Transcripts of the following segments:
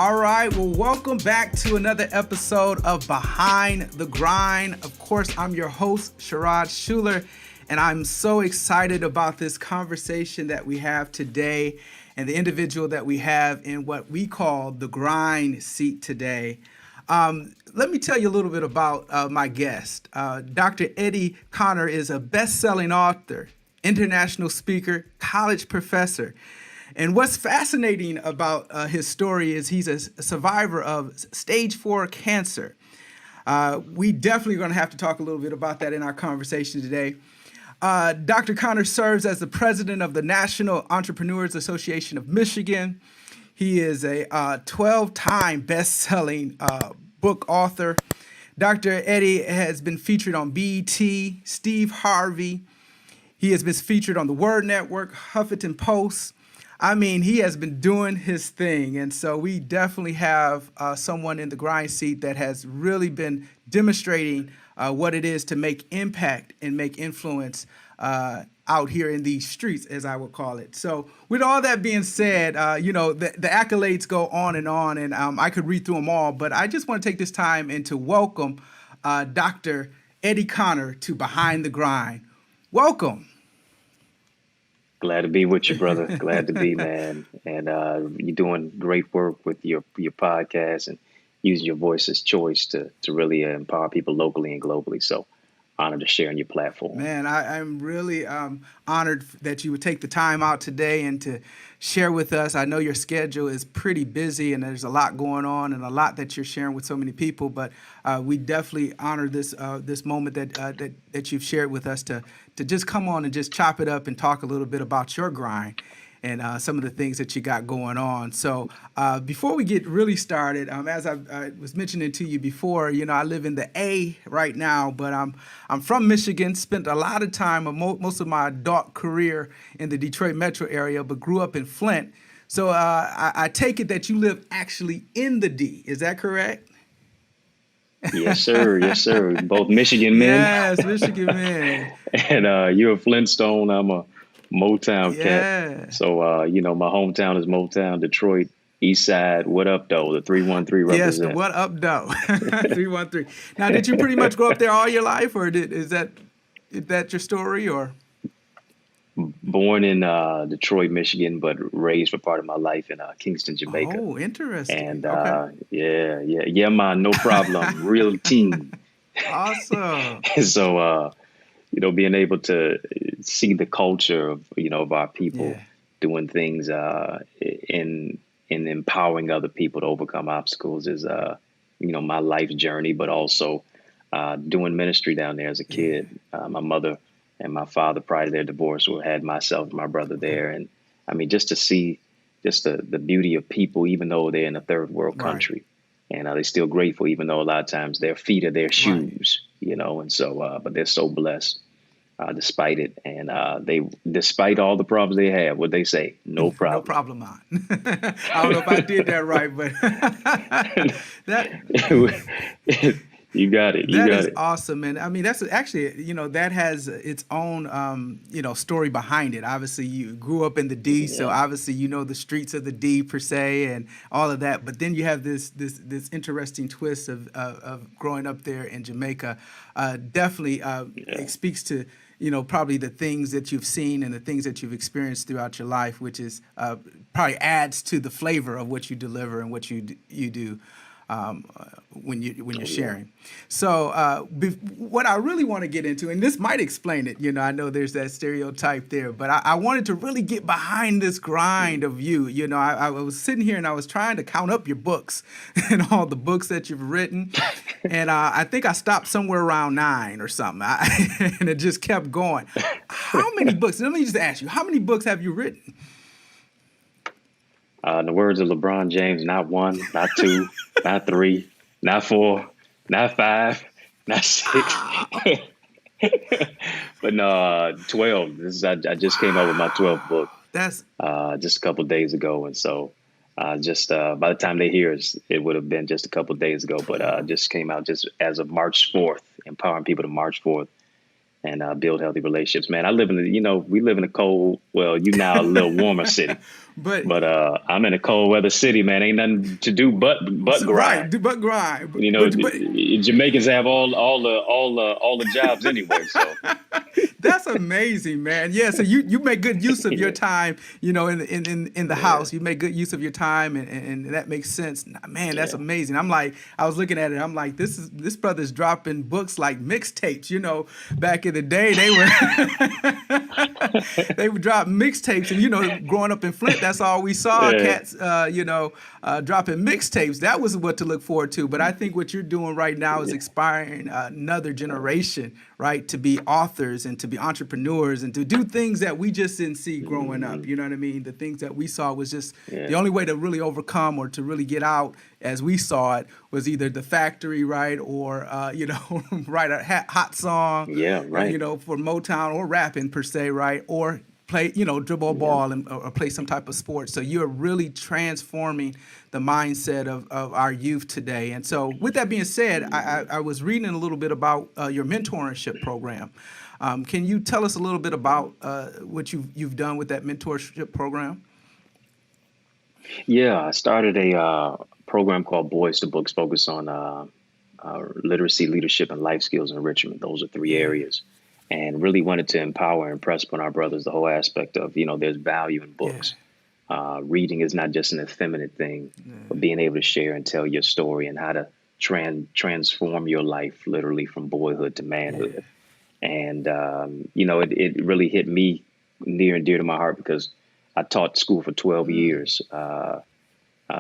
All right, well, welcome back to another episode of Behind the Grind. Of course, I'm your host, Sherrod Schuler, and I'm so excited about this conversation that we have today and the individual that we have in what we call the grind seat today. Let me tell you a little bit about my guest. Dr. Eddie Conner is a best-selling author, international speaker, college professor. And what's fascinating about his story is he's a survivor of stage 4 cancer. We definitely going to have to talk a little bit about that in our conversation today. Dr. Conner serves as the president of the National Entrepreneurs Association of Michigan. He is a 12-time best-selling book author. Dr. Eddie has been featured on BET, Steve Harvey. He has been featured on the Word Network, Huffington Post. I mean, he has been doing his thing. And so we definitely have someone in the grind seat that has really been demonstrating what it is to make impact and make influence out here in these streets, as I would call it. So with all that being said, the accolades go on, and I could read through them all. But I just want to take this time and to welcome Dr. Eddie Conner to Behind the Grind. Welcome. Glad to be with you, brother. Glad to be, man. And you're doing great work with your podcast and using your voice as choice to really empower people locally and globally. So honored to share on your platform. Man, I'm really honored that you would take the time out today and to share with us. I know your schedule is pretty busy and there's a lot going on and a lot that you're sharing with so many people, but we definitely honor this moment that you've shared with us to just come on and just chop it up and talk a little bit about your grind and some of the things that you got going on. So before we get really started, as I was mentioning to you before, I live in the A right now, but I'm from Michigan, spent a lot of time, most of my adult career in the Detroit metro area, but grew up in Flint. So I take it that you live actually in the D. Is that correct? Yes, sir. Yes, sir. Both Michigan men. Yes, Michigan men. And you're a Flintstone. I'm a Motown Yeah. cat. So, my hometown is Motown, Detroit, East Side. What up, though? The 313 represent. Yes, the what up, though? 313. Now, did you pretty much grow up there all your life, or is that your story, or? Born in Detroit, Michigan, but raised for part of my life in Kingston, Jamaica. Oh, interesting. And okay. yeah, man, no problem. Real team. Awesome. So, being able to see the culture of our people doing things in empowering other people to overcome obstacles is, my life's journey, but also doing ministry down there as a kid. My mother and my father, prior to their divorce, had myself and my brother there. And I mean, just to see just the beauty of people, even though they're in a third world country, and they're still grateful, even though a lot of times their feet are their shoes, and so, but they're so blessed despite it. And despite all the problems they have, what they say, no problem. No problem, man. I don't know if I did that right, but You got it. That is awesome. And I mean, that's actually, that has its own, story behind it. Obviously, you grew up in the D, so obviously, the streets of the D per se and all of that. But then you have this interesting twist of growing up there in Jamaica. Definitely it speaks to, probably the things that you've seen and the things that you've experienced throughout your life, which is probably adds to the flavor of what you deliver and what you do. When you're sharing. So what I really want to get into, and this might explain it, I know there's that stereotype there, but I wanted to really get behind this grind of you. I was sitting here and I was trying to count up your books and all the books that you've written. And I think I stopped somewhere around 9 or something. And it just kept going. How many books? Let me just ask you, how many books have you written? In the words of LeBron James, not 1, not 2, not 3, not 4, not 5, not 6, but no, 12. I just came out with my 12th book. That's just a couple of days ago, and so by the time they hear it would have been just a couple of days ago. But just came out just as of March 4th, empowering people to March 4th and build healthy relationships. Man, I live in we live in a cold, well, you now a little warmer city. But But I'm in a cold weather city, man. Ain't nothing to do but right, grind. but grind. But Jamaicans have all the jobs anyway. So that's amazing, man. Yeah, so you make good use of your time, in the yeah, house. You make good use of your time, and that makes sense. Man, that's yeah, amazing. I was looking at it. I'm like, this brother's dropping books like mixtapes. Back in the day, they would drop mixtapes, and growing up in Flint, that's all we saw. yeah, Cats, dropping mixtapes. That was what to look forward to. But I think what you're doing right now is yeah, inspiring another generation, right, to be authors and to be entrepreneurs and to do things that we just didn't see growing up. mhm, You know what I mean? The things that we saw was just the yeah, only way to really overcome or to really get out as we saw it was either the factory, right, or write a hot song, yeah, right, for Motown or rapping per se, right, or play, dribble a yeah, ball or play some type of sport. So you're really transforming the mindset of our youth today. And so, with that being said, I was reading a little bit about your mentorship program. Can you tell us a little bit about what you've done with that mentorship program? yeah. I started a program called Boys to Books, focused on literacy, leadership, and life skills enrichment. Those are three Yeah, areas, and really wanted to empower and impress upon our brothers the whole aspect of there's value in yeah, books. Reading is not just an effeminate thing, but being able to share and tell your story and how to transform your life literally from boyhood to yeah. manhood. And it really hit me near and dear to my heart because I taught school for 12 Mm, years.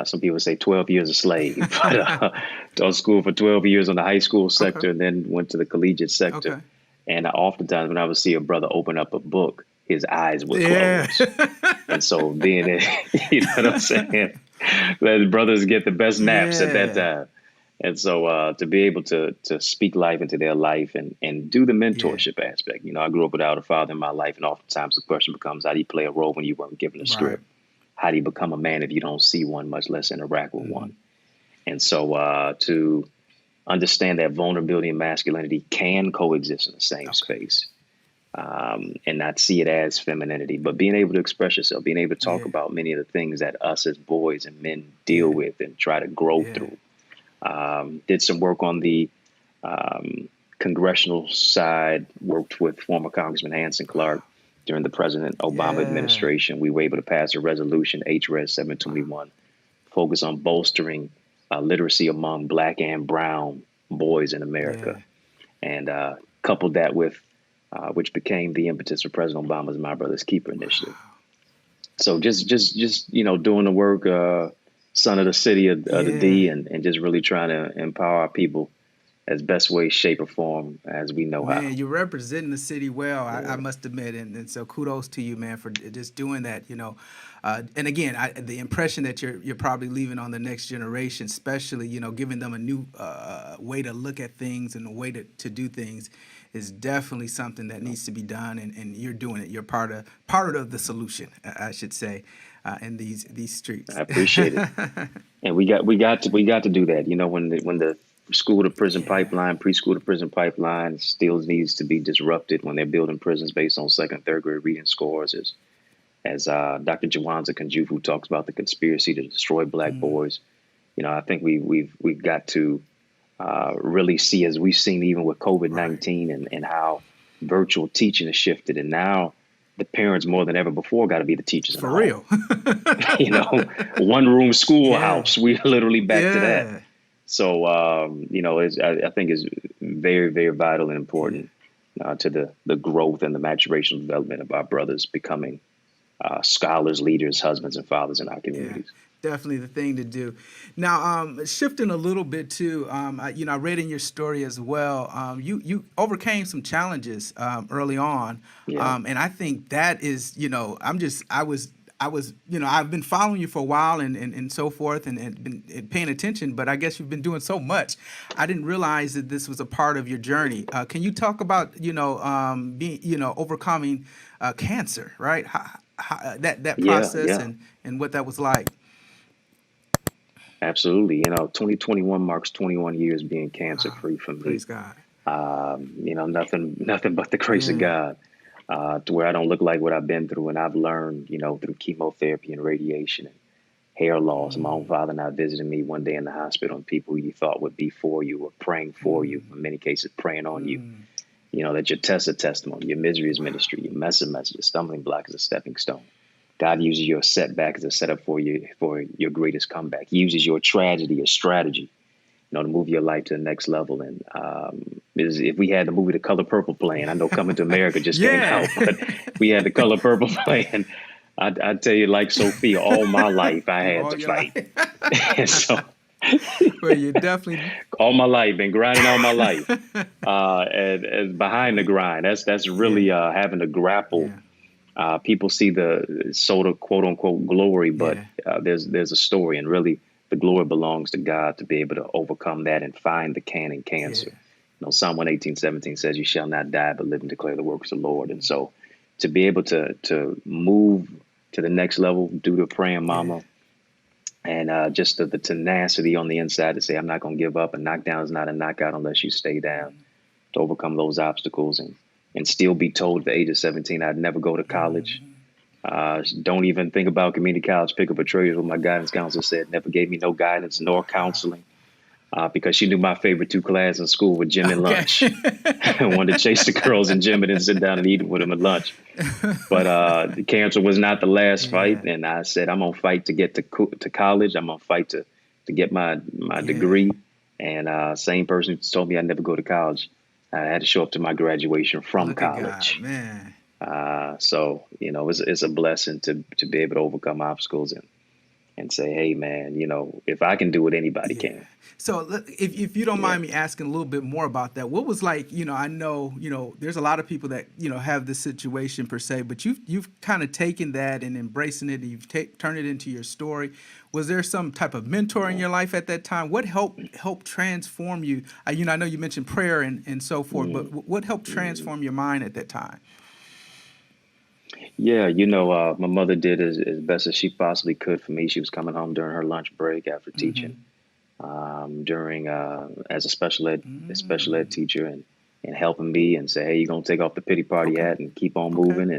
Some people say 12 years a slave, but taught school for 12 years on the high school okay, sector and then went to the collegiate sector. okay. And oftentimes when I would see a brother open up a book, his eyes would Yeah. close. And so being it, you know what I'm saying? Let brothers get the best naps at that Yeah. time. And so to be able to speak life into their life and do the Yeah. mentorship aspect. I grew up without a father in my life, and oftentimes the question becomes, how do you play a role when you weren't given a Right. script? How do you become a man if you don't see one, much less interact with Hmm. one? And so to understand that vulnerability and masculinity can coexist in the same Okay. space, and not see it as femininity, but being able to express yourself, being able to talk Yeah. about many of the things that us as boys and men deal Yeah. with and try to grow Yeah. through. Did some work on the congressional side, worked with former Congressman Hanson Clark during the President Obama Yeah. administration. We were able to pass a resolution, HRES Wow. 721, focus on bolstering literacy among Black and Brown boys in America, Yeah. and coupled that with which became the impetus for President Obama's My Brother's Keeper initiative. So just doing the work, son of the city of the Yeah. D, and just really trying to empower our people as best way, shape, or form as we know how. Man, you're representing the city well, I Yeah, must admit, and so kudos to you, man, for just doing that. And again, the impression that you're probably leaving on the next generation, especially giving them a new way to look at things and a way to do things, is definitely something that needs to be done, and you're doing it. You're part of the solution, I should say, in these streets. I appreciate it, and we got to do that. When the school to prison Yeah, pipeline, preschool to prison pipeline still needs to be disrupted when they're building prisons based on second and third grade reading scores, as Dr. Jawanza Kunjufu talks about the conspiracy to destroy black mm, boys. I think we've got to really see, as we've seen even with right, COVID-19 and how virtual teaching has shifted, and now the parents more than ever before got to be the teachers in the for home. real. you know, One room Yeah, schoolhouse. We literally back to that. yeah, So I think is very, very vital and yeah. important to the growth and the maturation development of our brothers becoming scholars, leaders, husbands, and fathers in our Yeah, communities. definitely the thing to do. Now, shifting a little bit too, I read in your story as well. You overcame some challenges early on, Yeah, and I think that is, I was, I've been following you for a while and so forth, and been paying attention. But I guess you've been doing so much, I didn't realize that this was a part of your journey. Can you talk about, being, overcoming cancer, right? That yeah, process yeah, and what that was like. absolutely. 2021 marks 21 years being cancer Wow. free for me. Praise God. Nothing but the grace of Yeah. God, to where I don't look like what I've been through. And I've learned, through chemotherapy and radiation and hair loss. My own father and I visited me one day in the hospital, and people you thought would be for you were praying for you, in many cases praying on you. That your test is testimony, your misery is ministry, your mess is message, your stumbling block is a stepping stone. God uses your setback as a setup for your greatest comeback. He uses your tragedy as strategy, to move your life to the next level. And if we had the movie The Color Purple playing, I know Coming to America just came Yeah. out, but we had The Color Purple playing. I tell you, like Sophia, all my life I had All to your fight. life. And so Well, you definitely. all my life, been grinding all my life. And behind the grind, that's really Yeah. having to grapple. Yeah. People see the sort of quote unquote glory, but Yeah. there's a story, and really the glory belongs to God to be able to overcome that and find the can in Yeah. cancer. Psalm 118:17 says, "You shall not die, but live and declare the works of the Lord." And so, to be able to move to the next level due to praying, Yeah. Mama, and just the tenacity on the inside to say, "I'm not going to give up." A knockdown is not a knockout unless you stay down. To overcome those obstacles and still be told at the age of 17 I'd never go to college. Don't even think about community college. Pick up a trade. What my guidance counselor said. Never gave me no guidance nor counseling, because she knew my favorite two classes in school were gym and Okay. lunch. I wanted to chase the girls in gym and then sit down and eat with them at lunch. But the cancer was not the last fight, Yeah. and I said I'm gonna fight to get to college. I'm gonna fight to get my Yeah. degree. And same person who told me I'd never go to college, I had to show up to my graduation from Look at God, college. man. So it's a blessing to be able to overcome obstacles and say, hey man, if I can do it, anybody Yeah. can. So if you don't Yeah. mind me asking a little bit more about that, what was like, I know, there's a lot of people that, have this situation per se, but you've kind of taken that and embracing it, and you've turned it into your story. Was there some type of mentor in Yeah. your life at that time? What helped transform you? I know you mentioned prayer and so forth, but Mm, what helped mm. transform your mind at that time? Yeah, my mother did as best as she possibly could for me. She was coming home during her lunch break after teaching, Mm-hmm. during as a special ed Mm. teacher, and helping me and say, hey, you're gonna take off the pity party Okay. hat and keep on Okay. moving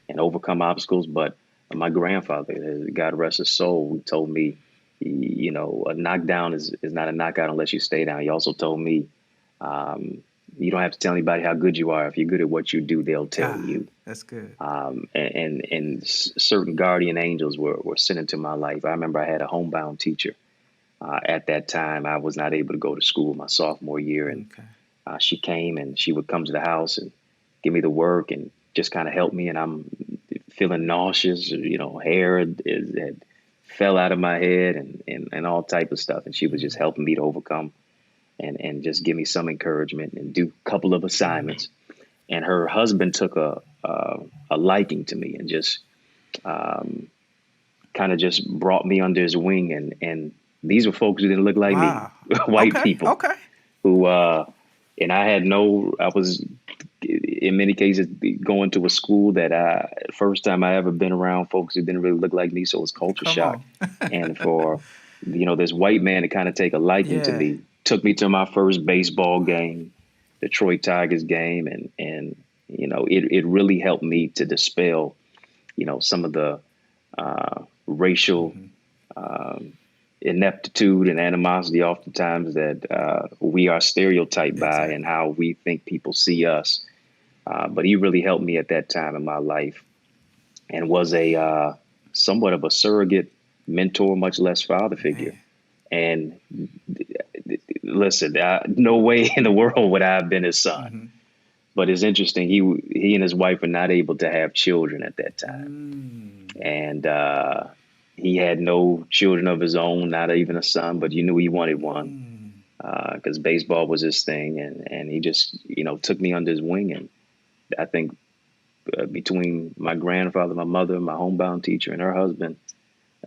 and overcome obstacles. But my grandfather, God rest his soul, told me, a knockdown is not a knockout unless you stay down. He also told me, um, you don't have to tell anybody how good you are. If you're good at what you do, they'll tell God, you. that's good. And certain guardian angels were sent into my life. I remember I had a homebound teacher. At that time, I was not able to go to school my sophomore year, and Okay. she came and she would come to the house and give me the work and just kind of help me. And I'm feeling nauseous, hair had fell out of my head and all type of stuff. And she was just helping me to overcome and just give me some encouragement and do a couple of Mm. assignments. And her husband took a liking to me and just um, kind of just brought me under his wing. And these were folks who didn't look like me, Wow. white Okay. people Okay. who, and I was in many cases going to a school that first time I ever been around folks who didn't really look like me. So it was culture Come shock. on. And for, this white man to kind of take a liking to Yeah. me, took me to my first baseball game, Detroit Tigers game. And it really helped me to dispel, some of the racial Hmm. um, ineptitude and animosity oftentimes that we are stereotyped by and Exactly. how we think people see us. But he really helped me at that time in my life and was a somewhat of a surrogate mentor, much less father figure. Man. And listen, no way in the world would I have been his son. Hmm. But it's interesting. He and his wife were not able to have children at that time, Mm. and he had no children of his own, not even a son. But you knew he wanted one Mm. because baseball was his thing, and he just took me under his wing. And I think between my grandfather, my mother, my homebound teacher, and her husband,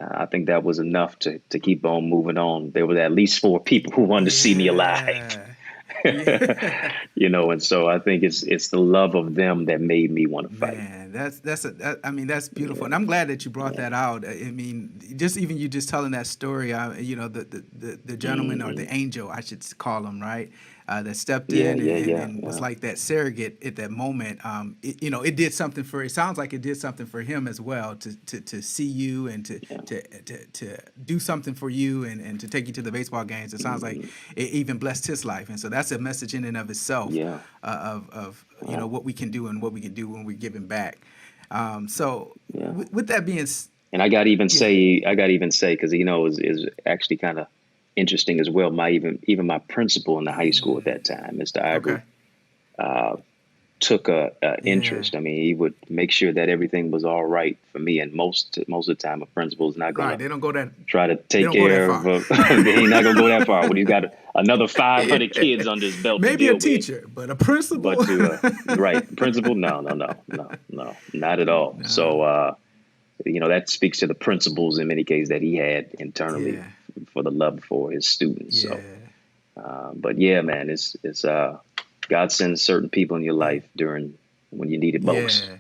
I think that was enough to keep on moving on. There were at least four people who wanted to see me alive. Yeah. Yeah. And so I think it's the love of them that made me want to fight. Man, I mean, that's beautiful, and I'm glad that you brought Yeah. that out. I mean, just even you just telling that story, the gentleman or Hmm. the angel, I should call him, right? that stepped Yeah, in yeah, yeah, and was yeah. like that surrogate at that moment. It did something for. It sounds like it did something for him as well to see you and Yeah. to do something for you and to take you to the baseball games. It sounds like Mhm. it even blessed his life, and so that's a message in and of itself Yeah. of Yeah. what we can do and what we can do when we're giving back. So Yeah. with that being, And I got to even yeah, say, because is actually kind of interesting as well. My even my principal in the high school at that time, Mr. Ivory, okay, uh, took a yeah, interest. I mean, he would make sure that everything was all right for me. And most of the time, a principal is not right. gonna try to They take don't go that care of. far. He's not gonna go that far when he's got another 500 Yeah. kids under his belt to Maybe a deal with. teacher, but a principal. But to right principal, no, not at all. No. So that speaks to the principles in many cases that he had internally Yeah. for the love for his students. So, Yeah. but yeah, man, it's God sends certain people in your Yeah. life during when you need it most. Yeah.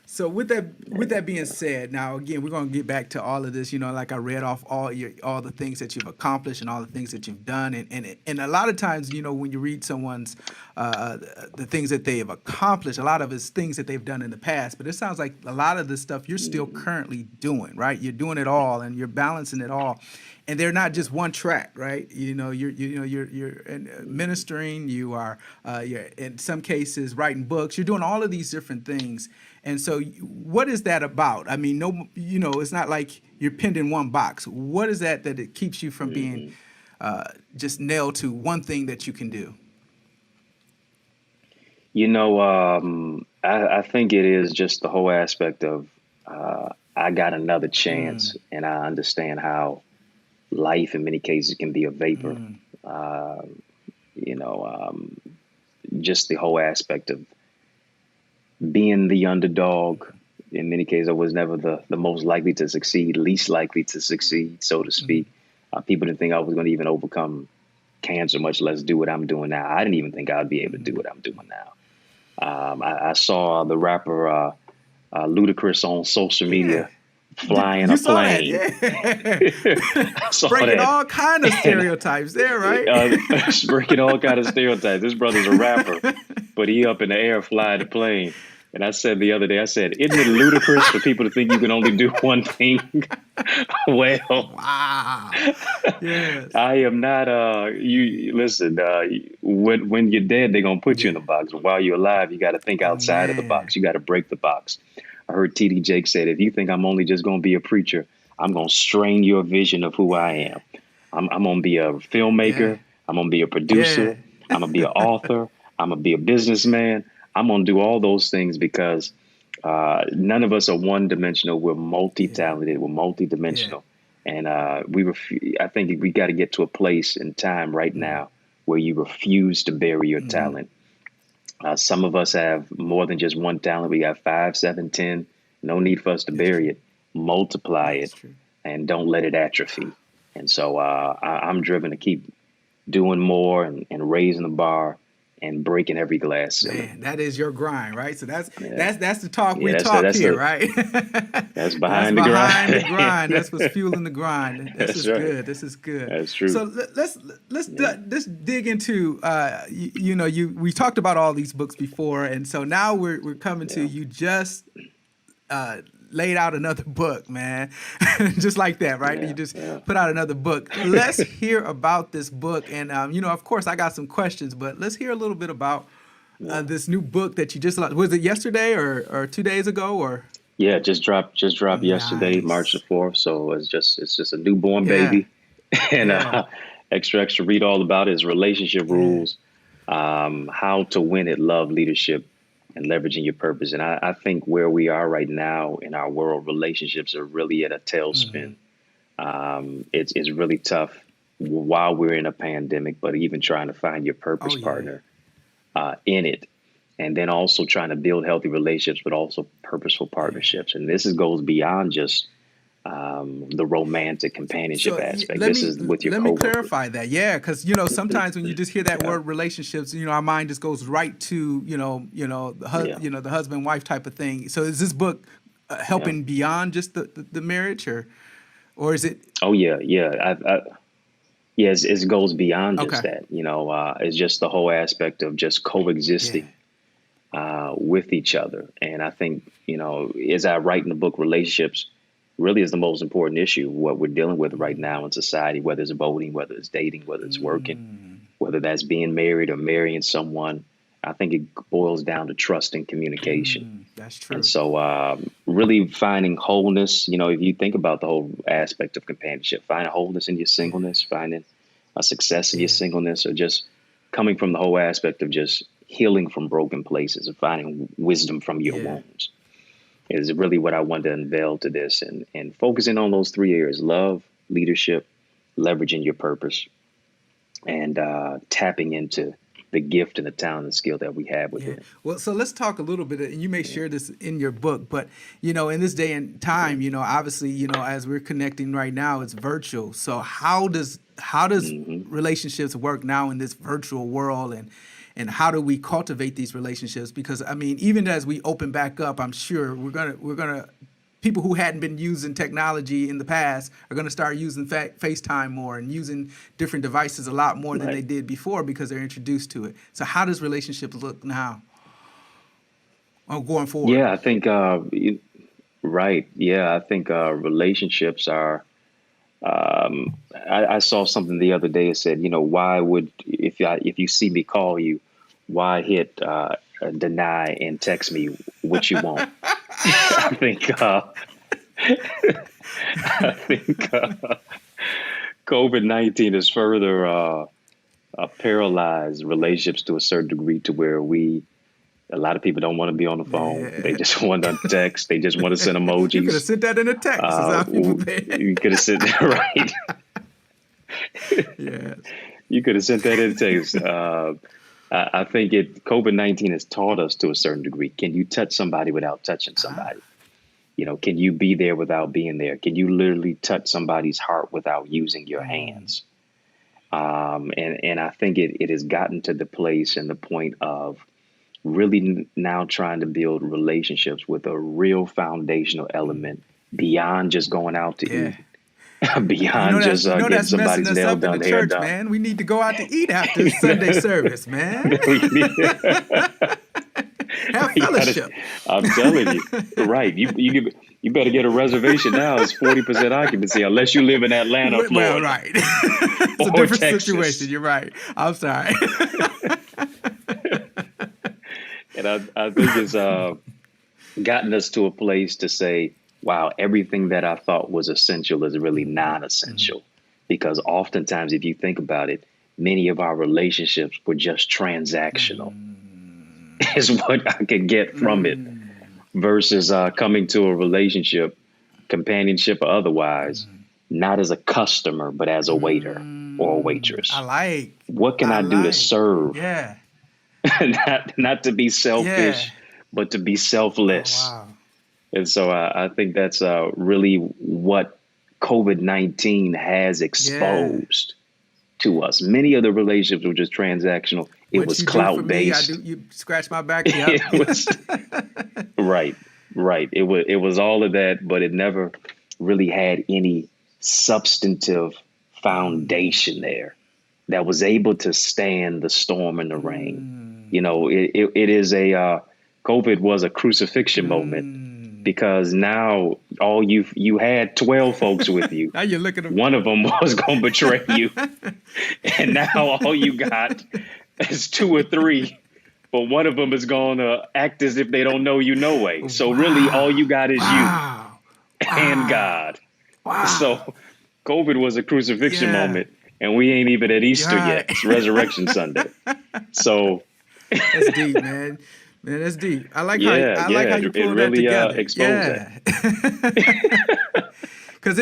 So with that being said, now again we're gonna get back to all of this. Like I read off all the things that you've accomplished and all the things that you've done, and a lot of times when you read someone's the things that they have accomplished, a lot of it's things that they've done in the past. But it sounds like a lot of this stuff you're still Mhm. currently doing, right? You're doing it all and you're balancing it all. And they're not just one track, right? You're ministering. You're in some cases writing books. You're doing all of these different things. And so, what is that about? I mean, no, it's not like you're pinned in one box. What is that it keeps you from being Mhm. just nailed to one thing that you can do? I think it is just the whole aspect of I got another chance, Mm, and I understand how life in many cases can be a vapor. mm, Uh, you know, just the whole aspect of being the underdog. In many cases, I was never the most likely to succeed, least likely to succeed, so to mm, speak. People didn't think I was going to even overcome cancer, much less do what I'm doing now. I didn't even think I'd be able to do mm. what I'm doing now. I saw the rapper Ludacris on social Yeah, media flying you a saw that, plane. yeah. I saw Breaking that, all kind of and stereotypes there, right? breaking all kind of stereotypes. This brother's a rapper, but he up in the air flying the plane. And I said the other day, isn't it ludicrous for people to think you can only do one thing? Well, Wow. Yes. I am not. You listen. When you're dead, they're gonna put you in Yeah. a box. But while you're alive, you got to think Oh outside of the man. box. You got to break the box. I heard T.D. Jake said, "If you think I'm only just gonna be a preacher, I'm gonna strain your vision of who I am. I'm gonna be a Yeah. filmmaker. I'm gonna be a Yeah. producer. I'm gonna be an author. I'm gonna be a businessman. I'm gonna do all those things because none of us are one dimensional. We're multi Yeah. talented. We're multi Yeah. dimensional, and I think we got to get to a place in time right Mm, now where you refuse to bury your mm. talent. Some of us have more than just one talent. We got 5, 7, 10. No need for us to That's bury true. it. Multiply That's it, true. and don't let it atrophy. And so I'm driven to keep doing more and raising the bar and breaking every glass ceiling. Man, that is your grind, right? So that's Yeah, that's that's the talk yeah. we That's the talk that's here, the right? that's That's behind the behind the grind. grind. That's what's fueling the grind. This That's is right. good. This is good. That's So true. Yeah. let's dig into we talked about all these books before, and so now we're coming to Yeah. you just uh, laid out another book, man. Just like that, right? You Yeah. just Yeah. put out another book. Let's hear about this book. And, of course, I got some questions, but let's hear a little bit about Yeah. this new book that you just launched. Was it yesterday or 2 days ago? Or Yeah. Just dropped yesterday, March the nice. 4th. So it's just a newborn Yeah. baby, and Yeah. extra read all about his relationship Yeah. rules, how to win at love, leadership, and leveraging your purpose. And I think where we are right now in our world, relationships are really at a tailspin. Hmm. It's really tough while we're in a pandemic, but even trying to find your Oh, purpose yeah. partner in it, and then also trying to build healthy relationships, but also purposeful Yeah. partnerships. And goes beyond just the romantic companionship So aspect. let This me is with your let me coworkers. clarify that. Yeah, because sometimes when you just hear that Yeah, word relationships, our mind just goes right to yeah, the husband wife type of thing. So is this book yeah. helping beyond just the marriage, or is it? Oh yeah, yeah. yes, it goes beyond Okay. just that. It's just the whole aspect of just Yeah. coexisting with each other. And I think, as I write in the book, relationships really is the most important issue, what we're dealing with right now in society, whether it's voting, whether it's dating, whether it's working, Mm, whether that's being married or marrying someone. I think it boils down to trust and communication. that's And true. so, really finding wholeness, if you think about the whole aspect of companionship, finding wholeness in your Yeah. singleness, finding a success in your Yeah. singleness, or just coming from the whole aspect of just healing from broken places and finding wisdom from your Yeah. wounds is really what I want to unveil to this, and focusing on those three areas: love, leadership, leveraging your purpose, and tapping into the gift and the talent and skill that we have Yeah. within. Well, so let's talk a little bit, and you may share this in your book, but in this day and Yeah. time, obviously, as we're connecting right now, it's virtual. So how does Hmm. relationships work now in this virtual world, and how do we cultivate these relationships? Because I mean, even as we open back up, I'm sure we're gonna people who hadn't been using technology in the past are going to start using FaceTime more and using different devices a lot more than they Right. did before because they're introduced to it. So how does relationships look now or going forward? Yeah, I think right. Yeah, I think relationships are. I saw something the other day. It said, why would if you see me call you, why hit deny and text me, which you won't. I think I think COVID-19 has further paralyzed relationships to a certain degree, to where a lot of people don't want to be on the phone. They Yeah. just want to text. They just want to send You could have emojis. sent that in a text, is how people think. You could have said right. Yeah. You could have sent that in text. I think COVID-19 has taught us to a certain degree. Can you touch somebody without touching somebody? Can you be there without being there? Can you literally touch somebody's heart without using your hands? And I think it has gotten to the place and the point of really now trying to build relationships with a real foundational element beyond just going out to Yeah. eat, beyond just getting That's messing somebody's us nail up in the done, hair church, done. man. We need to go out to eat after Sunday service, man. Have You gotta, fellowship. I'm telling you, right? You better get a reservation now. It's 40% occupancy, unless you live in Atlanta, Well, Florida, right. It's a or different Texas. situation. You're right. I'm sorry. And I think it's gotten us to a place to say, wow, everything that I thought was essential is really non-essential. Because oftentimes, if you think about it, many of our relationships were just transactional, is what I could get from it, versus coming to a relationship, companionship or otherwise, not as a customer, but as a waiter or a I waitress. like. What can I I do to like. serve? Yeah. Not to be Yeah. selfish, but to be Oh, selfless. wow. And so I think that's really what COVID-19 has Yeah. exposed to us. Many of the relationships were just transactional. It What was you do for clout me, I do. based. You scratch my back. Yep. It was right, right. It was all of that, but it never really had any substantive foundation there that was able to stand the storm and the rain. It is COVID was a crucifixion moment, because now all you had 12 folks with you. Now you're looking at. One of them was going to betray you, and now all you got is two or three. But one of them is going to act as if they don't know you no way. So really, all you got is you Wow. and Wow. God. Wow. So COVID was a crucifixion Yeah. moment, and we ain't even at Easter Right. yet. It's Resurrection Sunday. So That's deep, man. Man, that's deep. I like how yeah, you it pulled that really together. exposed that. Yeah. Because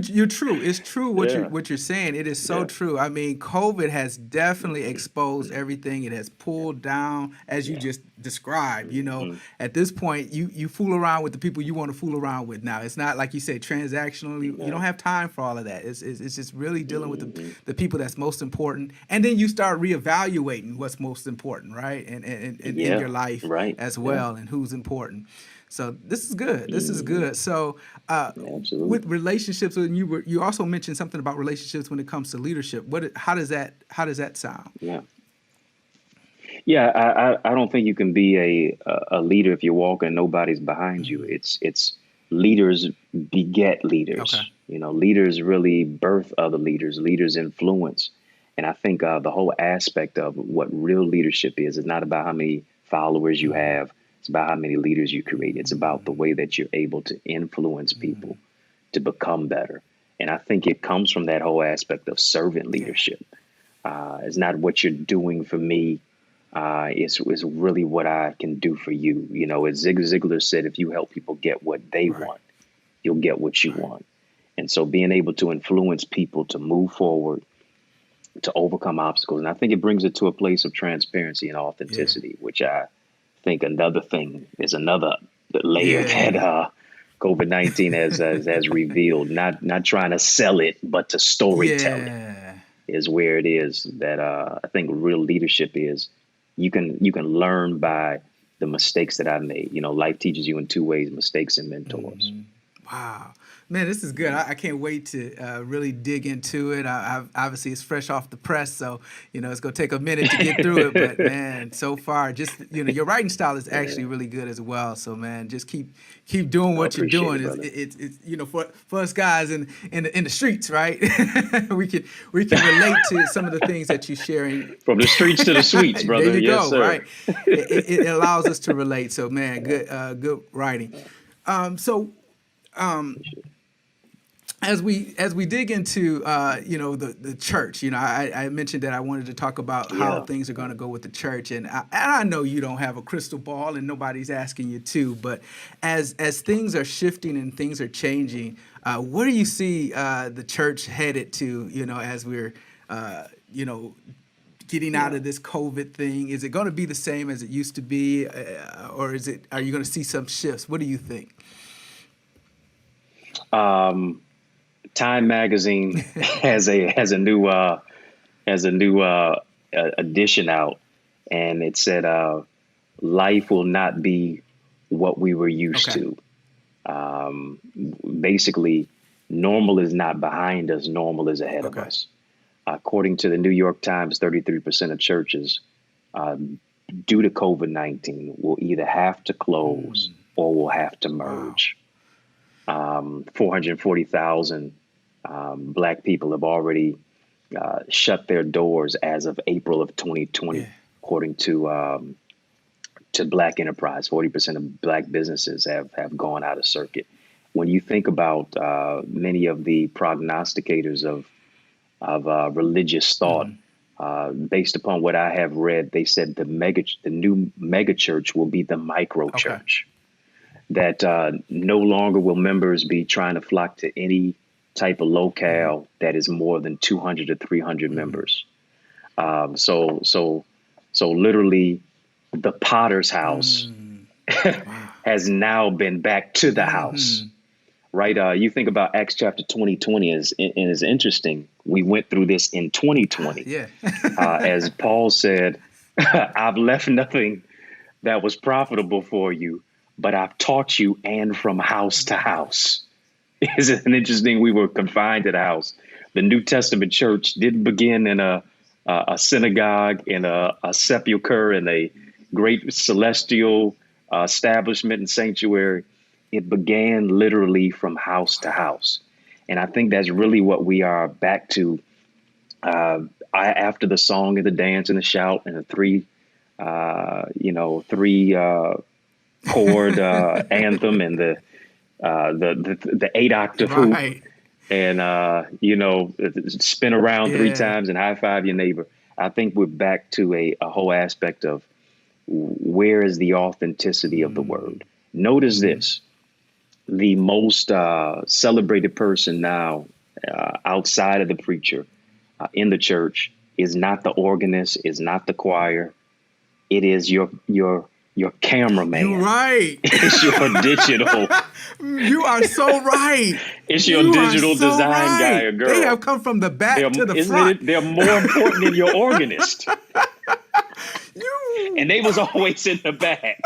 you're true. It's true Yeah, what you're saying. It is so yeah, true. I mean, COVID has definitely exposed everything. It has pulled down, as you yeah, just described. You know, Mm-hmm. at this point, you fool around with the people you want to fool around with now. It's not like you say transactionally. You don't No. have time for all of that. It's just really dealing with Mm-hmm. the people that's most important, and then you start reevaluating what's most important, right? And in Yeah. your life Right. as Yeah. well, and who's important. So this is good. This is Mm-hmm. good. So Absolutely. with relationships, and you also mentioned something about relationships when it comes to leadership. How does that sound? Yeah. Yeah. I don't think you can be a leader if you're walking, nobody's behind you. It's leaders beget Okay. leaders. Leaders really birth other leaders. Leaders influence. And I think the whole aspect of what real leadership is not about how many followers you have. It's about how many leaders you create. It's about the way that you're able to influence people to become better. And I think it comes from that whole aspect of servant Yeah. leadership. It's not what you're doing for me. It's really what I can do for you. As Zig Ziglar said, if you help people get what they Right. want, you'll get what you Right. want. And so being able to influence people to move forward, to overcome obstacles. And I think it brings it to a place of transparency and Yeah. authenticity, which I think another thing is another layer that Yeah. COVID-19 has revealed. Not trying to sell it, but to story tell it Yeah. is where it is that I think real leadership is. You can learn by the mistakes that I made. Life teaches you in two ways: mistakes and mentors. Wow, man, this is good. I can't wait to really dig into it. Obviously it's fresh off the press, so it's gonna take a minute to get through it. But man, so far, just your writing style is actually really good as well. So man, just keep doing I what you're appreciate it, doing. brother. It's for us guys in the streets, right? we can relate to some of the things that you're sharing. From the streets to the suites, There brother. you Yes, go. sir. Right, it allows us to relate. So man, good writing. So as we dig into the church, I mentioned that I wanted to talk about how Yeah. things are going to go with the church, and I know you don't have a crystal ball, and nobody's asking you to, but as things are shifting and things are changing, where do you see the church headed to? As we're you know getting out Yeah. of this COVID thing, is it going to be the same as it used to be, or are you going to see some shifts? What do you think? Time Magazine has a new edition out, and it said life will not be what we were used Okay. to. Basically, normal is not behind us, normal is ahead of Okay. us. According to the New York Times, 33% of churches, uh, due to COVID-19, will either have to close or will have to Wow. merge. 440,000 Black people have already shut their doors as of April of 2020, Yeah. according to Black Enterprise. 40% of Black businesses have gone out of circuit. When you think about many of the prognosticators of religious thought, based upon what I have read, they said the new mega church will be the micro Okay. church. That no longer will members be trying to flock to any type of locale that is more than 200 to 300 members. So literally, the Potter's house Wow. has now been back to the house, right? You think about Acts chapter 20, and it's interesting. We went through this in 2020. Yeah. As Paul said, I've left nothing that was profitable for you, but I've taught you and from house to house. Isn't it interesting? We were confined to the house. The New Testament church didn't begin in a synagogue, in a sepulcher, in a great celestial establishment and sanctuary. It began literally from house to house. And I think that's really what we are back to. After the song and the dance and the shout and the three chord anthem and the 8-octave hoop Right. and spin around three Yeah. times and high five your neighbor. I think we're back to a whole aspect of where is the authenticity of the word. Notice this: the most celebrated person now outside of the preacher in the church is not the organist, is not the choir. It is your your cameraman. You're right. It's your digital. You are so right. It's your digital design guy or girl. They have come from the back to the front. They're more important than your organist. And they was always in the back.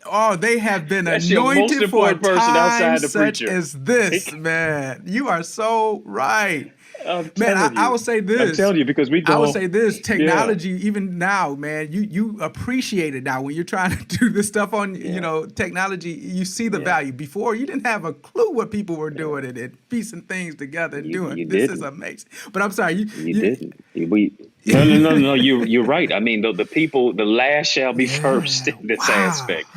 Oh, they have been anointed for a time such as this, man. You are so right. Man, I will say this. I'm telling you, because I will say this. Technology, even now, man, you appreciate it now when you're trying to do this stuff on, technology. You see the value. Before, you didn't have a clue what people were doing and piecing things together and doing. This is amazing. But I'm sorry, you didn't. No. You're right. I mean, the people, the last shall be first in this aspect,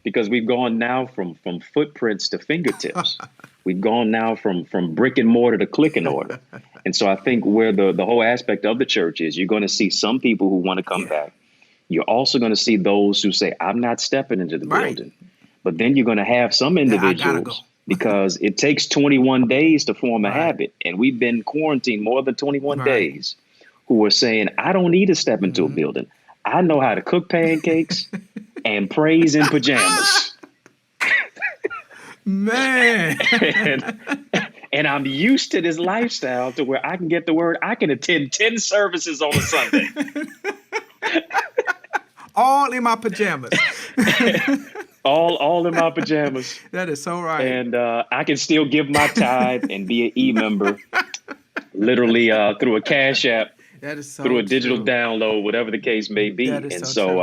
because we've gone now from footprints to fingertips. We've gone now from brick and mortar to click and order. And so I think where the whole aspect of the church is, you're going to see some people who want to come back. You're also going to see those who say, I'm not stepping into the building. But then you're going to have some individuals, because it takes 21 days to form a habit. And we've been quarantined more than 21 days, who are saying, I don't need to step into a building. I know how to cook pancakes and praise in pajamas. Man. And I'm used to this lifestyle to where I can get the word. I can attend 10 services on a Sunday. All in my pajamas. all in my pajamas. That is so right. And I can still give my tithe and be an e-member, literally through a Cash App, that is so through a digital true. download, whatever the case may be. And so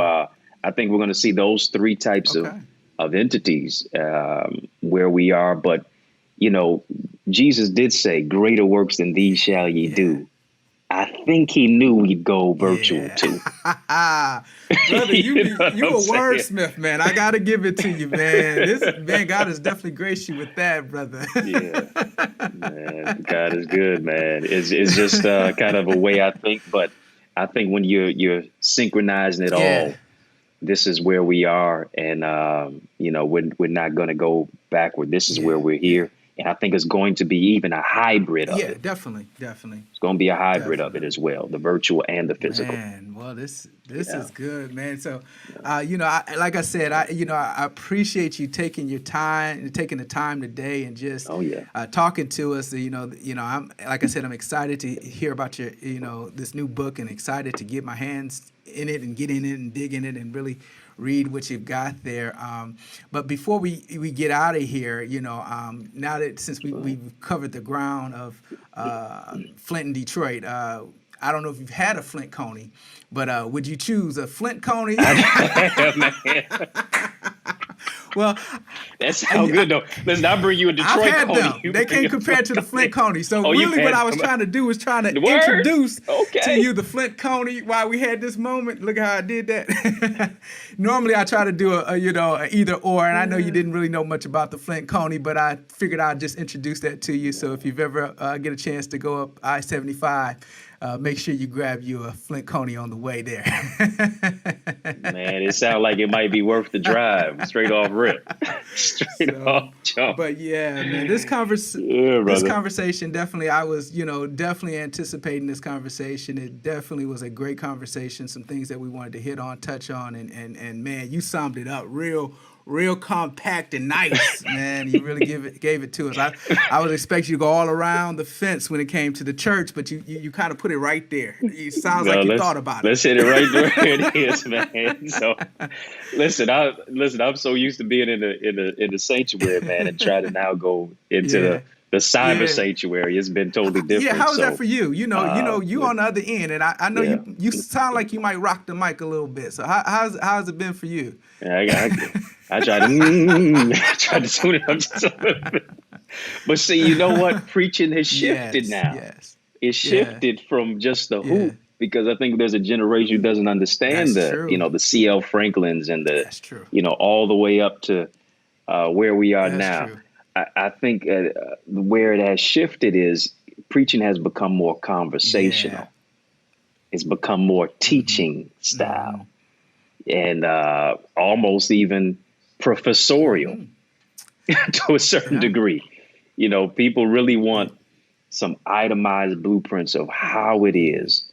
I think we're going to see those three types of entities where we are. But, Jesus did say, greater works than these shall ye do. I think he knew we'd go virtual too. Brother, you a wordsmith, man. I got to give it to you, man. God has definitely graced you with that, brother. Man, God is good, man. It's just kind of a way I think, but I think when you're synchronizing it all, this is where we are, and we're not going to go backward. This is where we're here. And I think it's going to be even a hybrid of it. Yeah, definitely. It's going to be a hybrid of it as well, the virtual and the physical. Man, well, this is good, man. So, like I said, I appreciate you taking the time today and just talking to us. I'm like I said, I'm excited to hear about your this new book, and excited to get my hands in it and get in it and dig in it and really read what you've got there. But before we get out of here, now that since we've covered the ground of Flint and Detroit, I don't know if you've had a Flint Coney, but would you choose a Flint Coney? Well, that's how good though. Listen, I'll bring you a Detroit I've had Coney. Them. They can't compare to the Flint Coney. So really what I was trying to do was introduce to you the Flint Coney while we had this moment. Look how I did that. Normally I try to do a either or, and I know you didn't really know much about the Flint Coney, but I figured I'd just introduce that to you. So if you've ever get a chance to go up I-75, make sure you grab you a Flint Coney on the way there. Man, it sounds like it might be worth the drive. Straight off rip. Off jump. But yeah, man, this conversation definitely, I was, definitely anticipating this conversation. It definitely was a great conversation. Some things that we wanted to hit on, touch on, and man, you summed it up real compact and nice, man. You really gave it to us. I would expect you to go all around the fence when it came to the church, but you kind of put it right there. It sounds like you thought about it. Let's hit it right where it is, man. So, listen. I'm so used to being in the sanctuary, man, and try to now go into the cyber sanctuary. It's been totally different. Yeah, how is that for you? You on the other end, and I know you sound like you might rock the mic a little bit. So how's it been for you? I tried to tune it up just a little bit. But see, you know what? Preaching has shifted now. Yes. It shifted from just the hoop, because I think there's a generation who doesn't understand the C.L. Franklins and all the way up to where we are now. True. I think where it has shifted is preaching has become more conversational. Yeah. It's become more teaching style. And almost even professorial to a certain degree. People really want some itemized blueprints of how it is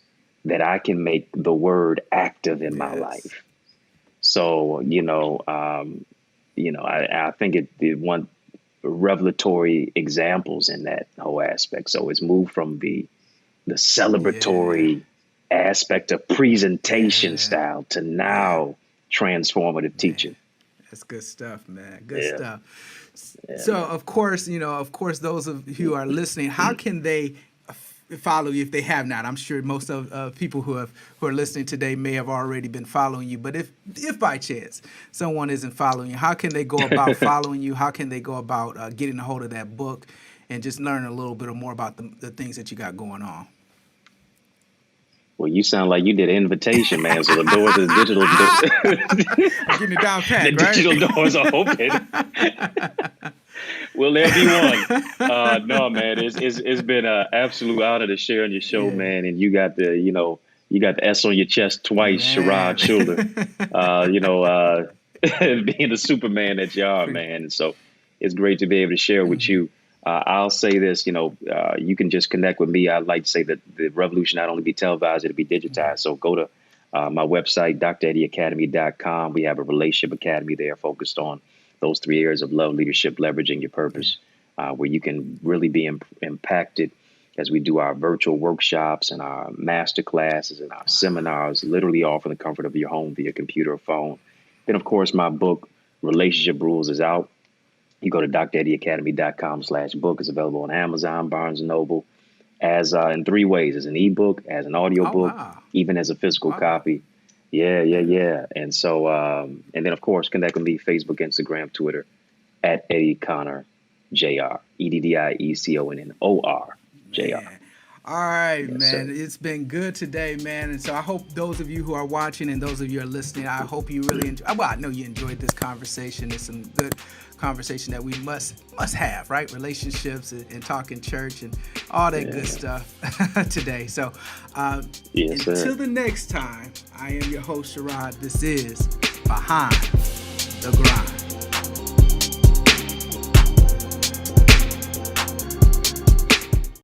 that I can make the word active in my life. So, I think it one revelatory examples in that whole aspect. So it's moved from the celebratory aspect of presentation style to now transformative teaching. That's good stuff, man. Good stuff. So, of course, those of you who are listening, how can they follow you if they have not? I'm sure most of people who are listening today may have already been following you. But if by chance someone isn't following you, how can they go about following you? How can they go about getting a hold of that book and just learn a little bit more about the things that you got going on? Well, you sound like you did an invitation, man. So the doors, the digital I'm getting it down pat, the right? digital doors are open. Will there be one? No, man. It's been an absolute honor to share on your show, man. And you got the S on your chest twice, Sherrod Schuler. Being the Superman that you are, man. And so it's great to be able to share with you. I'll say this, you can just connect with me. I'd like to say that the revolution not only be televised, it'll be digitized. So go to my website, dreddieacademy.com. We have a relationship academy there focused on those 3 areas of love, leadership, leveraging your purpose, where you can really be impacted as we do our virtual workshops and our master classes and our seminars, literally all from the comfort of your home via computer or phone. Then, of course, my book, Relationship Rules, is out. You go to dreddieacademy.com/book. It's available on Amazon, Barnes & Noble, as in 3 ways: as an ebook, as an audiobook, even as a physical copy. Yeah. And so, and then, of course, connect with me, Facebook, Instagram, Twitter, at Eddie Connor Jr. EDDIECONNOR JR. All right, Yes, man. sir. It's been good today, man. And so I hope those of you who are watching and those of you who are listening, I hope you really enjoy. Well, I know you enjoyed this conversation. It's some good conversation that we must have, right? Relationships and talking church and all that good stuff today. So Yes, sir. until the next time, I am your host, Sherrod. This is Behind